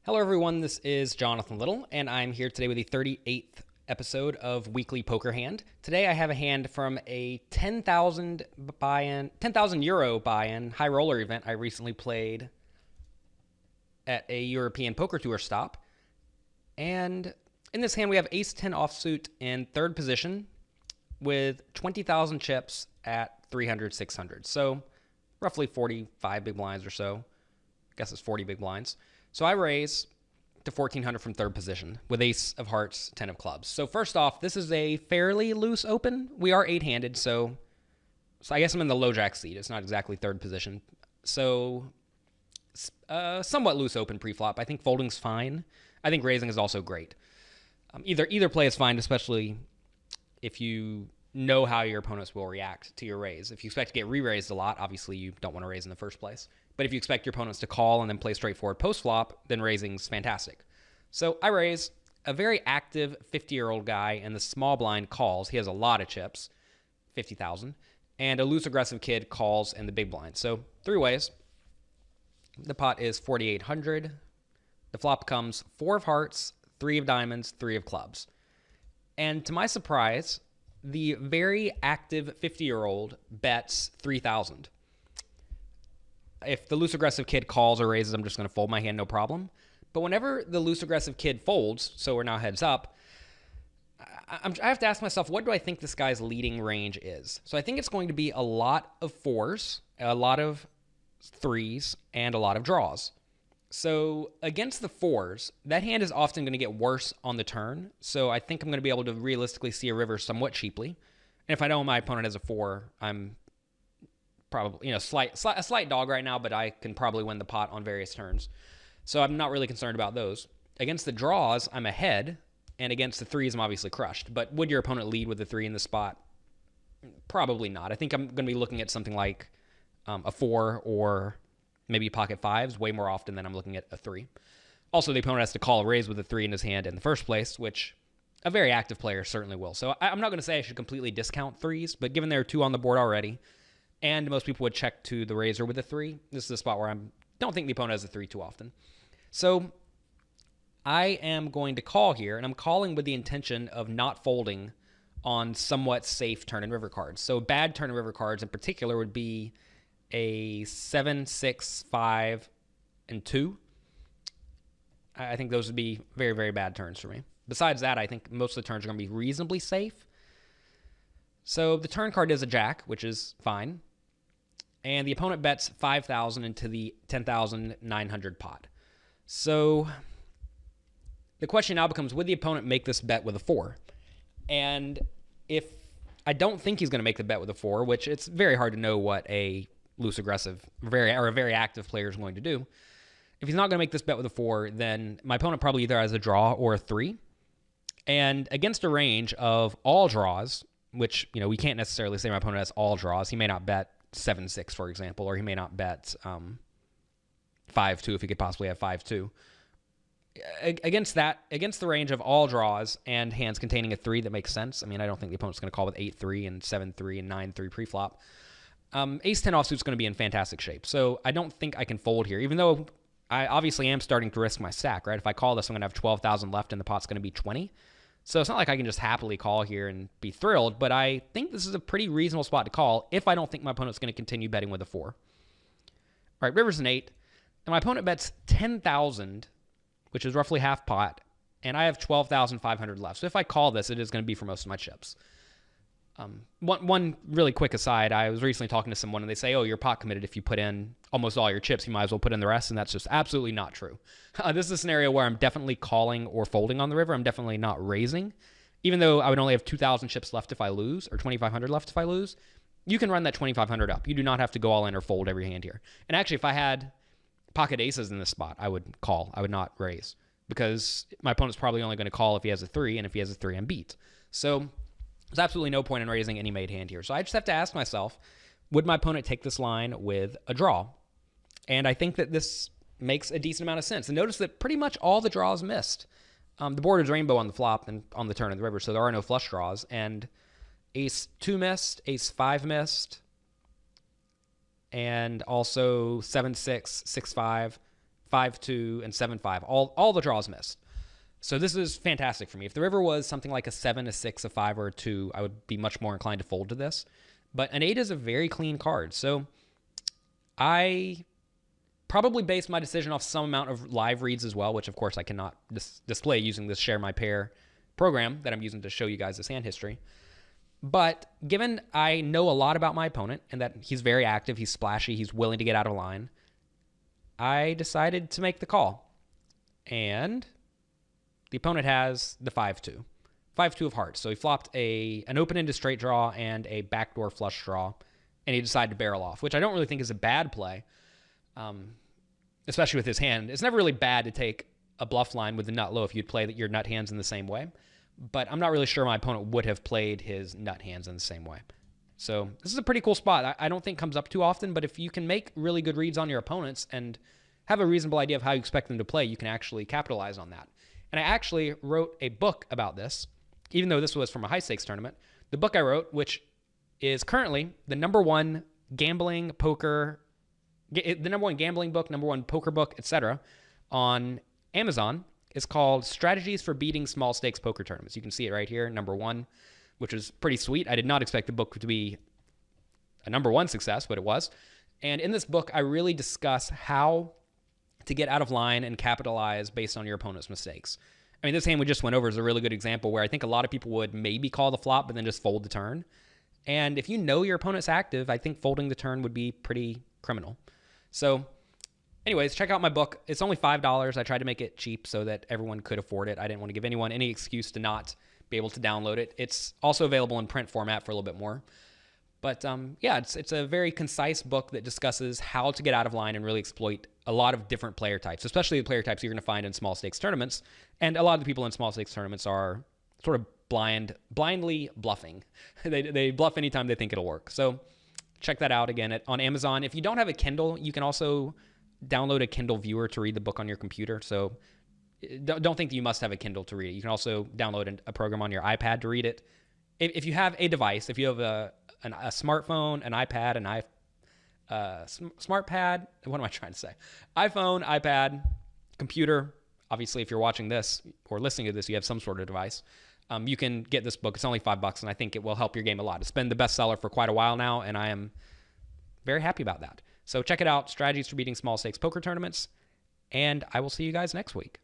Hello, everyone. This is Jonathan Little, and I'm here today with the 38th episode of Weekly Poker Hand. Today, I have a hand from a 10,000 euro buy-in high roller event I recently played at a European Poker Tour stop. And in this hand, we have Ace 10 offsuit in third position with 20,000 chips at 300, 600. So roughly 45 big blinds or so. I guess it's 40 big blinds. So I raise to 1,400 from third position with ace of hearts, 10 of clubs. So first off, this is a fairly loose open. We are eight-handed, so I guess I'm in the low jack seat. It's not exactly third position. So somewhat loose open pre-flop. I think folding's fine. I think raising is also great. Either play is fine, especially if you know how your opponents will react to your raise. If you expect to get re-raised a lot, obviously you don't want to raise in the first place. But if you expect your opponents to call and then play straightforward post-flop, then raising's fantastic. So I raise. A very active 50-year-old guy in the small blind calls. He has a lot of chips, 50,000. And a loose aggressive kid calls in the big blind. So three ways. The pot is 4,800. The flop comes 4 of hearts, 3 of diamonds, 3 of clubs. And to my surprise, the very active 50-year-old bets 3,000. If the loose aggressive kid calls or raises, I'm just going to fold my hand, no problem. But whenever the loose aggressive kid folds, so we're now heads up, I have to ask myself, what do I think this guy's leading range is? So I think it's going to be a lot of 4s, a lot of 3s, and a lot of draws. So against the 4s, that hand is often going to get worse on the turn. So I think I'm going to be able to realistically see a river somewhat cheaply. And if I know my opponent has a 4, I'm probably, a slight dog right now, but I can probably win the pot on various turns. So I'm not really concerned about those. Against the draws, I'm ahead, and against the 3s, I'm obviously crushed. But would your opponent lead with the 3 in the spot? Probably not. I think I'm going to be looking at something like a 4 or maybe pocket 5s way more often than I'm looking at a 3. Also, the opponent has to call a raise with a 3 in his hand in the first place, which a very active player certainly will. So I'm not going to say I should completely discount 3s, but given there are 2 on the board already, and most people would check to the raiser with a 3. This is a spot where I don't think the opponent has a 3 too often. So I am going to call here, and I'm calling with the intention of not folding on somewhat safe turn and river cards. So bad turn and river cards in particular would be a 7, 6, 5, and 2. I think those would be very, very bad turns for me. Besides that, I think most of the turns are going to be reasonably safe. So the turn card is a jack, which is fine. And the opponent bets 5,000 into the 10,900 pot. So the question now becomes, would the opponent make this bet with a 4? And if I don't think he's going to make the bet with a 4, which it's very hard to know what a loose aggressive a very active player is going to do. If he's not going to make this bet with a 4, then my opponent probably either has a draw or a 3. And against a range of all draws, which, we can't necessarily say my opponent has all draws. He may not bet 7-6, for example, or he may not bet 5-2 if he could possibly have 5-2. Against the range of all draws and hands containing a 3 that makes sense. I mean, I don't think the opponent's going to call with 8-3 and 7-3 and 9-3 pre-flop. Ace 10 offsuit's going to be in fantastic shape. So I don't think I can fold here, even though I obviously am starting to risk my stack, right? If I call this, I'm going to have 12,000 left and the pot's going to be 20. So it's not like I can just happily call here and be thrilled, but I think this is a pretty reasonable spot to call if I don't think my opponent's going to continue betting with a 4. All right, river's an 8. And my opponent bets 10,000, which is roughly half pot, and I have 12,500 left. So if I call this, it is going to be for most of my chips. One really quick aside, I was recently talking to someone and they say, oh, you're pot committed if you put in almost all your chips, you might as well put in the rest, and that's just absolutely not true. This is a scenario where I'm definitely calling or folding on the river. I'm definitely not raising. Even though I would only have 2,000 chips left if I lose, or 2,500 left if I lose, you can run that 2,500 up. You do not have to go all in or fold every hand here. And actually, if I had pocket aces in this spot, I would call. I would not raise, because my opponent's probably only going to call if he has a 3, and if he has a 3, I'm beat. So there's absolutely no point in raising any made hand here. So I just have to ask myself, would my opponent take this line with a draw? And I think that this makes a decent amount of sense. And notice that pretty much all the draws missed. The board is rainbow on the flop and on the turn of the river, so there are no flush draws. And ace 2 missed, ace 5 missed, and also 7-6, 6-5, 5-2, and 7-5. All the draws missed. So this is fantastic for me. If the river was something like a 7, a 6, a 5, or a 2, I would be much more inclined to fold to this. But an 8 is a very clean card. So I probably based my decision off some amount of live reads as well, which of course I cannot display using this Share My Pair program that I'm using to show you guys this hand history. But given I know a lot about my opponent and that he's very active, he's splashy, he's willing to get out of line, I decided to make the call. And the opponent has the 5-2. 5-2 of hearts. So he flopped an open-ended straight draw and a backdoor flush draw, and he decided to barrel off, which I don't really think is a bad play, especially with his hand. It's never really bad to take a bluff line with the nut low if you'd play your nut hands in the same way, but I'm not really sure my opponent would have played his nut hands in the same way. So this is a pretty cool spot. I don't think comes up too often, but if you can make really good reads on your opponents and have a reasonable idea of how you expect them to play, you can actually capitalize on that. And I actually wrote a book about this, even though this was from a high-stakes tournament. The book I wrote, which is currently the number one gambling poker, the number one gambling book, number one poker book, etc., on Amazon, is called Strategies for Beating Small Stakes Poker Tournaments. You can see it right here, number one, which is pretty sweet. I did not expect the book to be a number one success, but it was. And in this book, I really discuss how to get out of line and capitalize based on your opponent's mistakes. I mean, this hand we just went over is a really good example where I think a lot of people would maybe call the flop, but then just fold the turn. And if you know your opponent's active, I think folding the turn would be pretty criminal. So anyways, check out my book. It's only $5. I tried to make it cheap so that everyone could afford it. I didn't want to give anyone any excuse to not be able to download it. It's also available in print format for a little bit more. But yeah, it's a very concise book that discusses how to get out of line and really exploit a lot of different player types, especially the player types you're going to find in small stakes tournaments. And a lot of the people in small stakes tournaments are sort of blindly bluffing. They bluff anytime they think it'll work. So check that out again on Amazon. If you don't have a Kindle, you can also download a Kindle viewer to read the book on your computer. So don't think that you must have a Kindle to read it. You can also download a program on your iPad to read it. If you have a device, if you have a smartphone, an iPad, smart pad, what am I trying to say? iPhone, iPad, computer. Obviously, if you're watching this or listening to this, you have some sort of device. You can get this book. It's only $5, and I think it will help your game a lot. It's been the bestseller for quite a while now, and I am very happy about that. So check it out, Strategies for Beating Small Stakes Poker Tournaments, and I will see you guys next week.